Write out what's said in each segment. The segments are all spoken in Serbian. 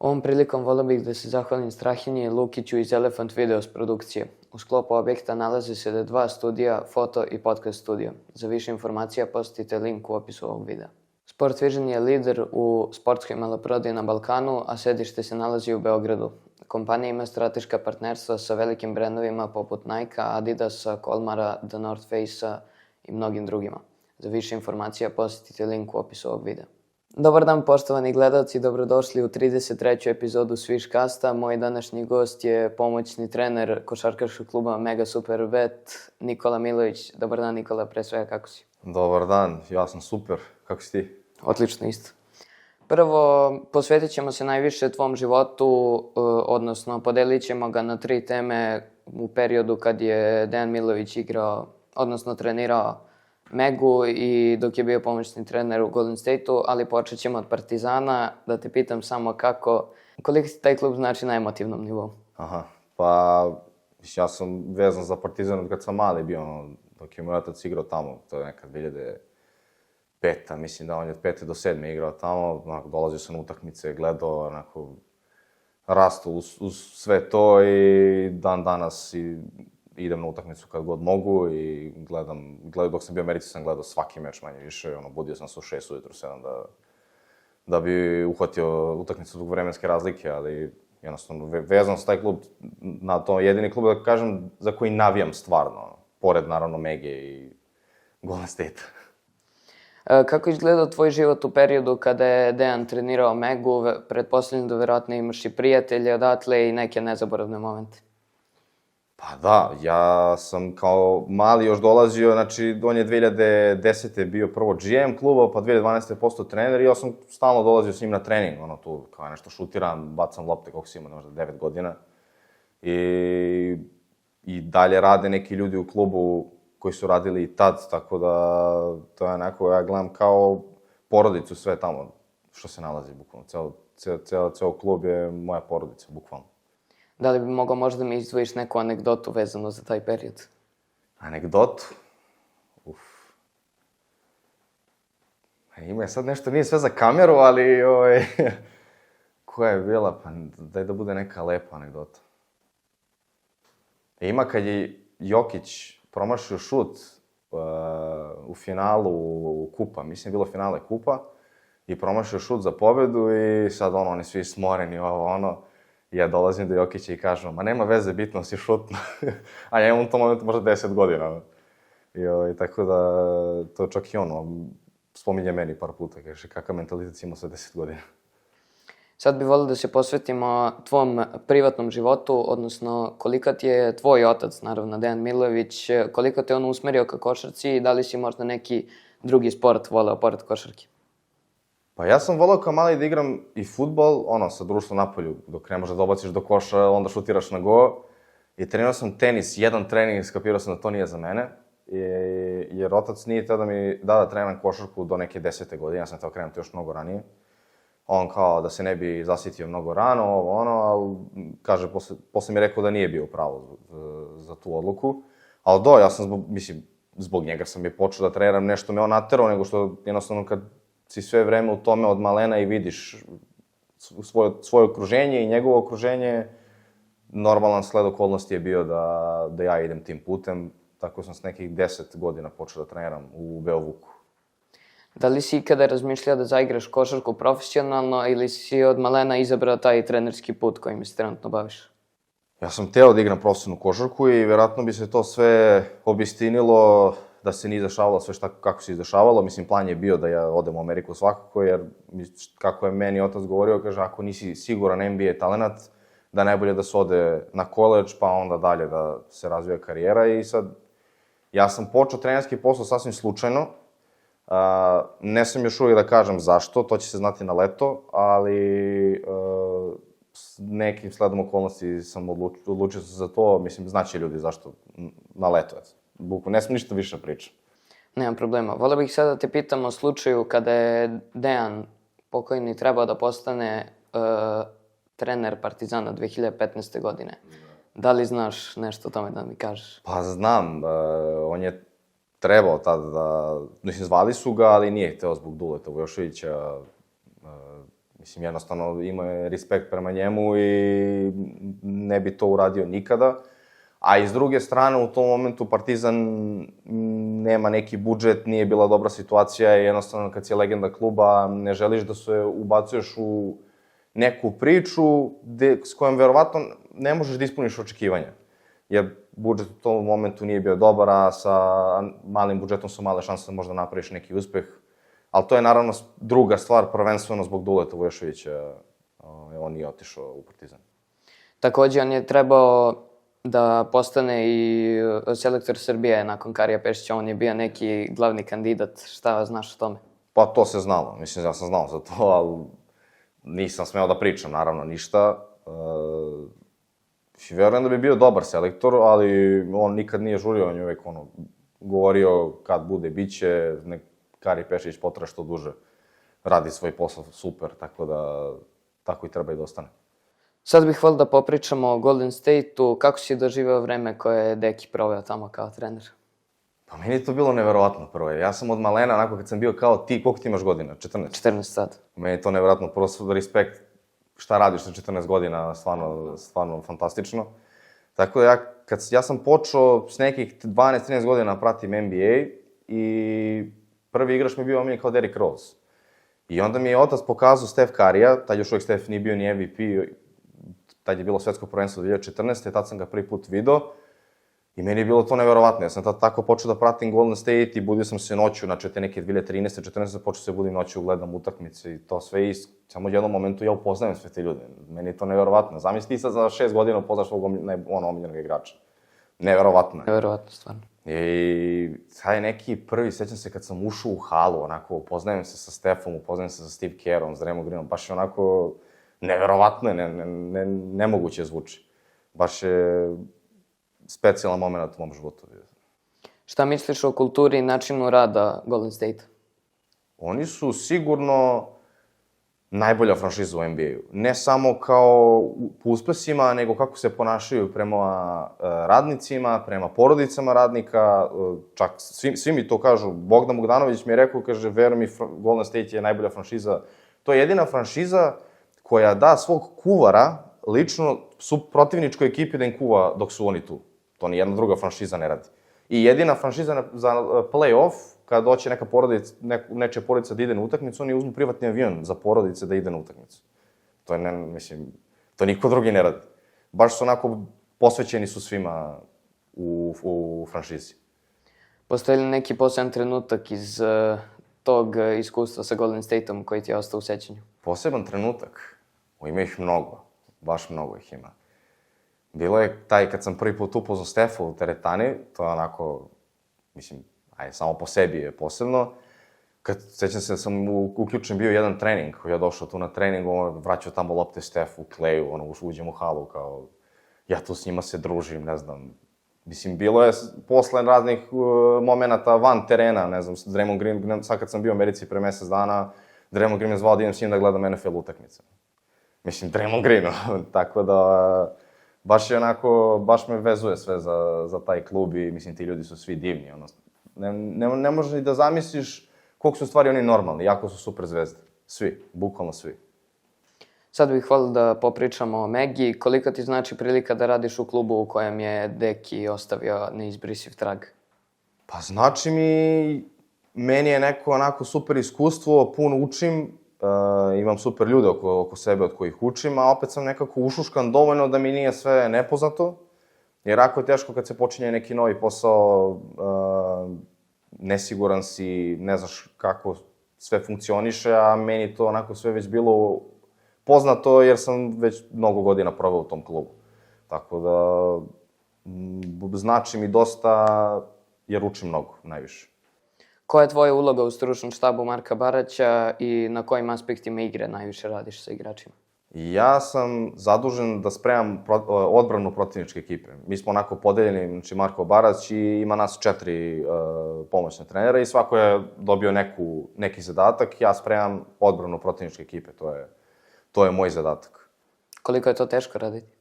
Ovom prilikom volio bih da se zahvalim Strahinji Lukiću iz Elephant Videos produkcije. U sklopu objekta nalaze se 2 studija, foto i podcast studio. Za više informacija posjetite link u opisu ovog videa. Sport Vision je lider u sportskoj maloprodaji na Balkanu, a sedište se nalazi u Beogradu. Kompanija ima strateška partnerstva sa velikim brendovima poput Nike-a, Adidasa, Kolmara, The North Face-a i mnogim drugima. Za više informacija posjetite link u opisu ovog videa. Dobar dan poštovani gledalci, dobrodošli u 33. epizodu Sviškasta. Moj današnji gost je pomoćni trener košarkaškog kluba Mega Super Bet, Nikola Milović. Dobar dan Nikola, pre svega kako si? Dobar dan, ja sam super, kako si ti? Odlično isto. Prvo, posvetit ćemo se najviše tvom životu, odnosno podelit ćemo ga na 3 teme u periodu kad je Dejan Milović igrao, odnosno trenirao Megu i dok je bio pomoćni trener u Golden State-u, ali počet ćemo od Partizana, da te pitam samo koliko ti taj klub znači na emotivnom nivou? Pa ja sam vezan za Partizan od kad sam mali bio, dok je moj otac igrao tamo, to je nekad 2005. Mislim da on je od 5. do 7. igrao tamo, dolazio sam na utakmice, gledao, rastu uz sve to i dan danas idem na utakmicu kad god mogu i gledam, dok sam bio u Americi sam gledao svaki meč manje više, budio sam se u 6 ujutru, 7 da bi uhvatio utakmicu zbog vremenske razlike, ali jednostavno vezan sa taj klub, na to jedini klub da kažem za koji navijam stvarno, pored naravno Mege i Golden State. Kako je izgledao tvoj život u periodu kada je Dejan trenirao Megu? Pretpostavljam da verovatno imaš i prijatelje odatle i neke nezaboravne momente. Pa da, ja sam kao mali još dolazio, znači on je 2010. bio prvo GM kluba, pa 2012. postao trener i ja sam stalno dolazio s njim na trening, tu kao nešto šutiram, bacam lopte, koliko si ima, možda 9 godina. I dalje rade neki ljudi u klubu koji su radili i tad, tako da to je onako, ja gledam kao porodicu sve tamo što se nalazi, bukvalno. Ceo klub je moja porodica, bukvalno. Da li bi mogao možda da mi izdvojiš neku anegdotu vezano za taj period? Anegdotu? Ima je sad nešto, nije sve za kameru, ali koja je bila, pa daj da bude neka lepa anegdota. Ima kad je Jokić promašio šut u finalu kupa, mislim je bilo finale kupa, i promašio šut za pobedu i sad oni svi smoreni, ja dolazim do Jokića i kažem, ma nema veze, bitno si šutno. A ja imam u tom momentu možda 10 godina. I tako da, to čak i spominje meni par puta, kaže, kakav mentalitet si imao sa 10 godina. Sad bih volio da se posvetimo tvom privatnom životu, odnosno koliko ti je tvoj otac, naravno Dejan Milović, koliko te on usmerio ka košarci i da li si možda neki drugi sport voleo pored košarke? Pa ja sam voleo kao mali da igram i fudbal, sa društvom napolju, dok ne možeš da dobaciš do koša, onda šutiraš na go. I trenirao sam tenis, jedan trening, skapirao sam da to nije za mene, jer otac nije teo da mi da treniram košarku do neke 10. godine, ja sam teo krenuti još mnogo ranije. On kao da se ne bi zasitio mnogo rano, ali kaže, posle mi je rekao da nije bio pravo za tu odluku. Ali ja sam zbog njega sam je počeo da treniram, nešto me on naterao, nego što jednostavno kad si sve vreme u tome od malena i vidiš svoje okruženje i njegovo okruženje, normalan sled okolnosti je bio da ja idem tim putem, tako sam s nekih 10 godina počeo da treniram u Beovuku. Da li si ikada razmišljao da zaigraš košarku profesionalno ili si od malena izabrao taj trenerski put kojim se trenutno baviš? Ja sam hteo da igram profesionalnu košarku i verovatno bi se to sve obistinilo da se nije izdešavalo sve kako se izdešavalo. Mislim, plan je bio da ja odem u Ameriku svakako, jer kako je meni otac govorio, kaže, ako nisi siguran NBA talenat, da je najbolje da se ode na koledž, pa onda dalje da se razvija karijera. I sad, ja sam počeo trenerski posao sasvim slučajno. Ne sam još uvijek da kažem zašto, to će se znati na leto, ali nekim sledom okolnosti sam odlučio se za to, mislim, znaće ljudi zašto na leto. Ne sam ništa više pričam. Nema problema. Voleo bih sada da te pitam o slučaju kada je Dejan pokojni trebao da postane trener Partizana 2015. godine. Da li znaš nešto o tome da mi kažeš? Pa znam, on je trebao tada zvali su ga, ali nije hteo zbog Duleta Vujoševića, Mislim, jednostavno ima je respekt prema njemu i ne bi to uradio nikada. A iz druge strane, u tom momentu Partizan nema neki budžet, nije bila dobra situacija i jednostavno kad si legenda kluba ne želiš da se ubacuješ u neku priču s kojom verovatno ne možeš da ispuniš očekivanja. Jer budžet u tom momentu nije bio dobar, a sa malim budžetom su male šanse da možda napraviš neki uspeh. Ali to je naravno druga stvar, prvenstveno zbog Duleta Vujoševića. On nije otišao u Partizan. Takođe, on je trebao da postane i selektor Srbije nakon Karija Pešića. On je bio neki glavni kandidat. Šta znaš o tome? Pa to se znalo. Mislim, ja sam znao za to, ali nisam smeo da pričam, naravno, ništa. Verujem da bi bio dobar selektor, ali on nikad nije žurio, on je uvek govorio kad bude, bit će, Kari Pešić potraje što duže, radi svoj posao super, tako da tako i treba i da ostane. Sad bih volio da popričamo o Golden State-u. Kako si doživeo vreme koje je Deki proveo tamo kao trener? Pa meni je to bilo neverovatno prvo. Ja sam od malena, onako kad sam bio kao ti, koliko ti imaš godina? 14? 14 sad. Meni je to neverovatno, prvo respekt šta radiš sa 14 godina, stvarno fantastično. Tako da ja sam počeo s nekih 12-13 godina pratim NBA i prvi igrač mi je bio omiljen kao Derrick Rose. I onda mi je otac pokazao Steph Curryja, tad još uvijek Steph nije bio ni MVP, tad je bilo svetsko prvenstvo 2014. Tad sam ga prvi put video i meni je bilo to neverovatno. Ja sam tad tako počeo da pratim Golden State i budio sam se noću, znači te neke 2013. 14. počeo se budim noću, gledam utakmice i to sve i samo u jednom momentu ja upoznajem sve te ljude. Meni je to neverovatno. Zamisli ti sad za 6 godina upoznaš svog omiljenog igrača. Neverovatno je. Neverovatno, stvarno. I taj neki prvi, sećam se kad sam ušao u halu, onako, upoznajem se sa Stephom, upoznajem se sa Steve Kerrom, s Draymond Greenom, baš je onako, neverovatno je, nemoguće zvuči. Baš je specijalan moment u mom životu. Šta misliš o kulturi i načinu rada Golden State? Oni su sigurno najbolja franšiza u NBA-u. Ne samo kao po uspesima, nego kako se ponašaju prema radnicima, prema porodicama radnika. Čak svi mi to kažu. Bogdan Bogdanović mi je rekao, kaže, veruj mi, Golden State je najbolja franšiza. To je jedina franšiza koja da svog kuvara lično protivničkoj ekipi da im kuva dok su oni tu. To ni jedna druga franšiza ne radi. I jedina franšiza za play-off, kada doće neka porodica, nečija porodica da ide na utakmicu, oni uzmu privatni avion za porodice da ide na utakmicu. To je, mislim, to niko drugi ne radi. Baš su onako, posvećeni su svima u franšizi. Postoji li neki poseban trenutak iz tog iskustva sa Golden State-om koji ti je ostao u sećanju? Poseban trenutak? Ima ih mnogo. Baš mnogo ih ima. Bilo je taj kad sam prvi put upoznao Stefa u teretani, to je onako, mislim, samo po sebi je posebno. Sećam se da sam uključen bio jedan trening, koji je došao tu na trening, vraćao tamo lopte Stef u kleju, uđem u halu, kao, ja tu s njima se družim, ne znam. Mislim, bilo je posle raznih momenata van terena, ne znam, Draymond Green, sad kad sam bio u Americi pre mesec dana, Draymond Green me zvao da idem s njim da gledam NFL utakmice. Mislim, Draymond Green, tako da, baš je onako, baš me vezuje sve za taj klub i mislim, ti ljudi su svi divni, ne možeš ni da zamisliš koliko su stvari oni normalni, jako su super zvezde. Svi, bukvalno svi. Sad bih volio da popričamo o Megi. Koliko ti znači prilika da radiš u klubu u kojem je Deki ostavio neizbrisiv trag? Pa znači meni je neko onako super iskustvo, puno učim, imam super ljude oko sebe od kojih učim, a opet sam nekako ušuškan dovoljno da mi nije sve nepoznato, jer jako je teško kad se počinje neki novi posao, nesiguran si, ne znaš kako sve funkcioniše, a meni to onako sve već bilo poznato jer sam već mnogo godina proveo u tom klubu. Tako da znači mi dosta jer učim mnogo, najviše. Koja je tvoja uloga u stručnom štabu Marka Baraća i na kojim aspektima igre najviše radiš sa igračima? Ja sam zadužen da spremam odbranu protivničke ekipe. Mi smo onako podeljeni, znači Marko Barać i ima nas 4 pomoćne trenera i svako je dobio neki zadatak. Ja spremam odbranu protivničke ekipe, to je moj zadatak. Koliko je to teško raditi?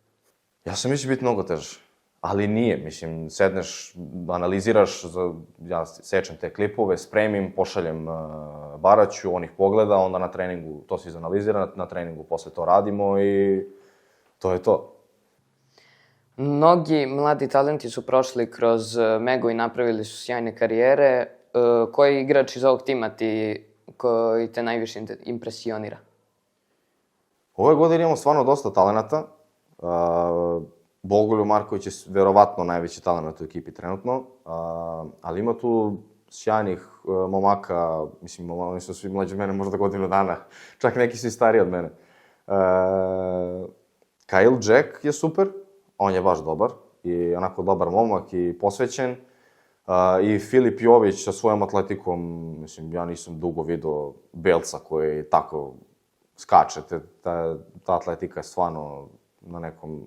Ja sam mislio biti mnogo teže, ali nije, mislim, sedneš, analiziraš, ja sečem te klipove, spremim, pošaljem Baraću, on ih pogleda, onda na treningu to se izanalizira, na treningu posle to radimo i to je to. Mnogi mladi talenti su prošli kroz Megu i napravili su sjajne karijere. Koji igrač iz ovog tima koji te najviše impresionira? Ove godine imamo stvarno dosta talenata. Bogoljub Marković je verovatno najveći talent u ekipi trenutno, ali ima tu sjajnih momaka, mislim, oni su svi mlađi od mene, možda godinu dana, čak neki su i stariji od mene. Kyle Jack je super, on je baš dobar i onako dobar momak i posvećen. I Filip Jović sa svojom atletikom, mislim, ja nisam dugo vidio belca koji tako skače, ta atletika je stvarno na nekom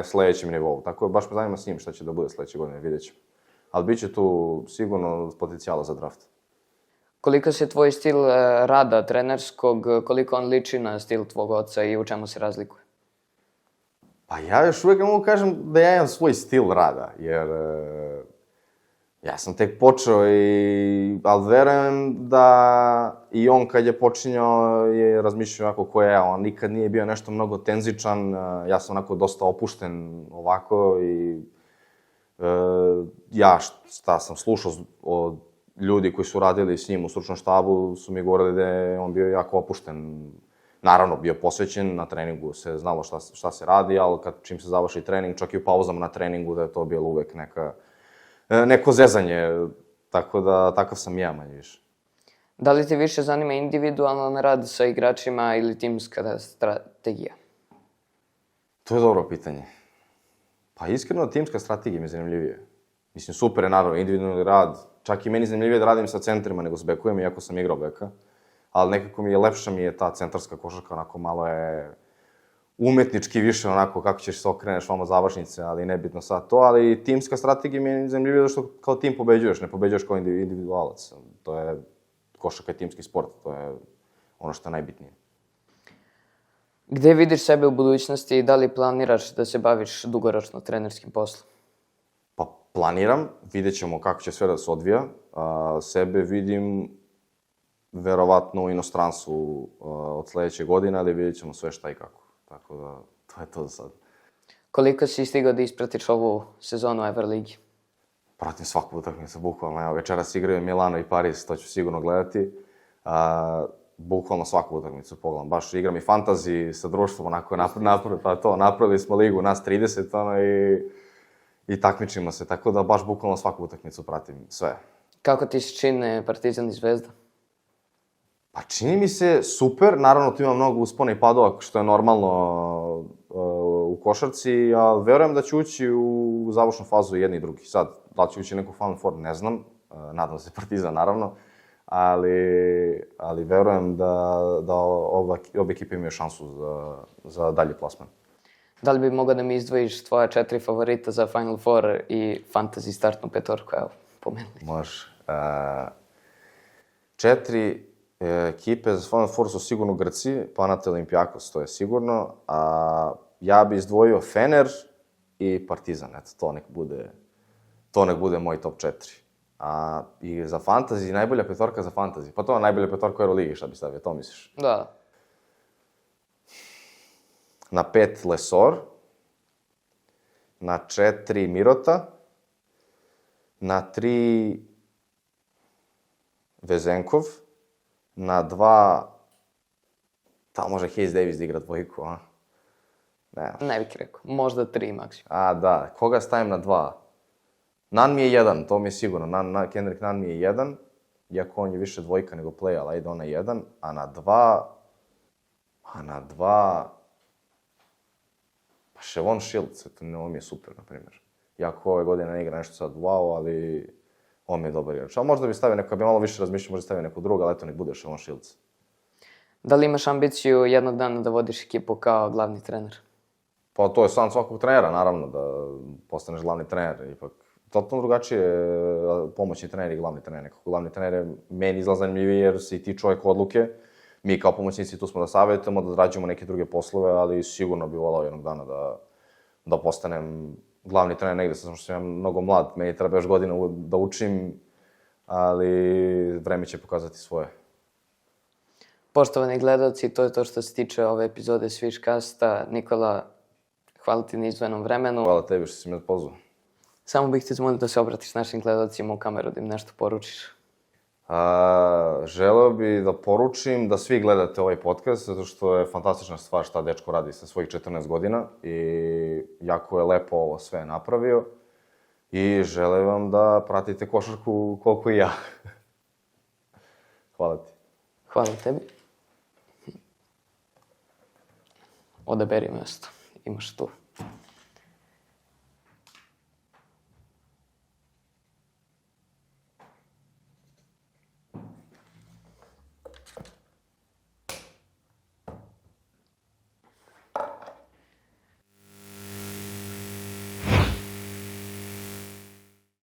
sledećem nivou. Tako je, baš me zanima s njim šta će da bude sledeće godine, vidjet ćemo. Ali bit će tu sigurno potencijala za draft. Koliko se tvoj stil rada trenerskog, koliko on liči na stil tvog oca i u čemu se razlikuje? Pa ja još uvijek ne mogu kažem da ja imam svoj stil rada, jer ja sam tek počeo, ali verujem da i on kad je počinjao je razmišljao onako ko je ja. On nikad nije bio nešto mnogo tenzičan, ja sam onako dosta opušten ovako i ja šta sam slušao od ljudi koji su radili s njim u stručnom štabu su mi govorili da je on bio jako opušten. Naravno, bio posvećen, na treningu se znalo šta se radi, ali čim se završi trening, čak i u pauzama na treningu, da je to bilo uvek neko zezanje, tako da takav sam ja manje više. Da li te više zanima individualan rad sa igračima ili timska strategija? To je dobro pitanje. Pa iskreno, timska strategija mi je zanimljivije. Mislim, super je naravno individualni rad, čak i meni zanimljivije da radim sa centrima nego s bekovima, iako sam igrao beka. Ali nekako lepša mi je ta centarska košarka, onako malo je umetnički više, onako kako ćeš se okreneš vamo završnice, ali nebitno sad to, ali timska strategija mi je zanimljivija što kao tim pobeđuješ, ne pobeđuješ kao individualac. To je, košarka je timski sport, to je ono što je najbitnije. Gde vidiš sebe u budućnosti i da li planiraš da se baviš dugoročno trenerskim poslom? Pa planiram, vidjet ćemo kako će sve da se odvija. Sebe vidim verovatno u inostranstvu od sledeće godine, ali vidjet ćemo sve šta i kako. Tako da, to je to za sad. Koliko si stigao da ispratiš ovu sezonu Everligi? Pratim svaku utakmicu, bukvalno. Evo, večeras igraju Milano i Paris, to ću sigurno gledati. Bukvalno svaku utakmicu pogledam. Baš igram i fantasy sa društvom, onako napravili smo ligu, nas 30, i takmičimo se, tako da baš bukvalno svaku utakmicu pratim sve. Kako ti se čine Partizan i Zvezda? Pa čini mi se super, naravno tu ima mnogo uspona i padova, što je normalno u košarci, ali verujem da će ući u završnu fazu jedni i drugi. Sad, da li će ući neku Final Four, ne znam, nadam se Partizan naravno, ali verujem da obe ekipe imaju šansu za dalji plasman. Da li bi mogao da mi izdvojiš tvoja 4 favorita za Final Four i fantasy startnu petorku, evo, pomeni. Može. 4 ekipe za Final Four su sigurno Grci, Panathinaikos, Olympiakos, to je sigurno, a ja bi izdvojio Fener i Partizan, eto, to nek bude moj top 4. I za fantasy, najbolja petorka za fantasy, pa to je najbolja petorka u Euroligi, šta bi stavio, to misliš? Da. Na 5 Lesor, na 4 Mirota, na 3 Vezenkov, na 2, tamo može Hayes Davis da igra dvojku, a? Ne bih rekao, možda 3 maksimum. Da, koga stavim na 2? Nan mi je 1, to mi je sigurno, Kendrick Nunn mi je 1, iako on je više dvojka nego play, ali ajde ona 1, a na 2, pa Shavon Shields, on mi je super, na primjer. Iako ove godine ne igra nešto sad wow, ali on mi je dobar igrač. Ali možda bi stavio neko, kad bi malo više razmišljao, možda stavio neku drugu, ali eto nek bude Shavon Shields. Da li imaš ambiciju jednog dana da vodiš ekipu kao glavni trener? Pa to je san svakog trenera, naravno, da postaneš glavni trener. Ipak, totalno drugačije pomoćni trener i glavni trener. Nekako glavni trener je meni izgleda zanimljiviji jer si ti čovjek odluke. Mi kao pomoćnici tu smo da savjetujemo, da odrađujemo neke druge poslove, ali sigurno bi volao jednog dana da postanem glavni trener negde, zato što sam ja mnogo mlad, meni treba još godina da učim, ali vreme će pokazati svoje. Poštovani gledalci, to je to što se tiče ove epizode Sviškasta. Nikola, hvala ti na izdvojenom vremenu. Hvala tebi što si me pozvao. Samo bih te zamolio da se obratiš našim gledalcima u kameru, da im nešto poručiš. Želeo bi da poručim da svi gledate ovaj podcast, zato što je fantastična stvar šta dečko radi sa svojih 14 godina i jako je lepo ovo sve napravio. I želim vam da pratite košarku koliko i ja. Hvala ti. Hvala tebi. Odaberi mesto. Imaš tu.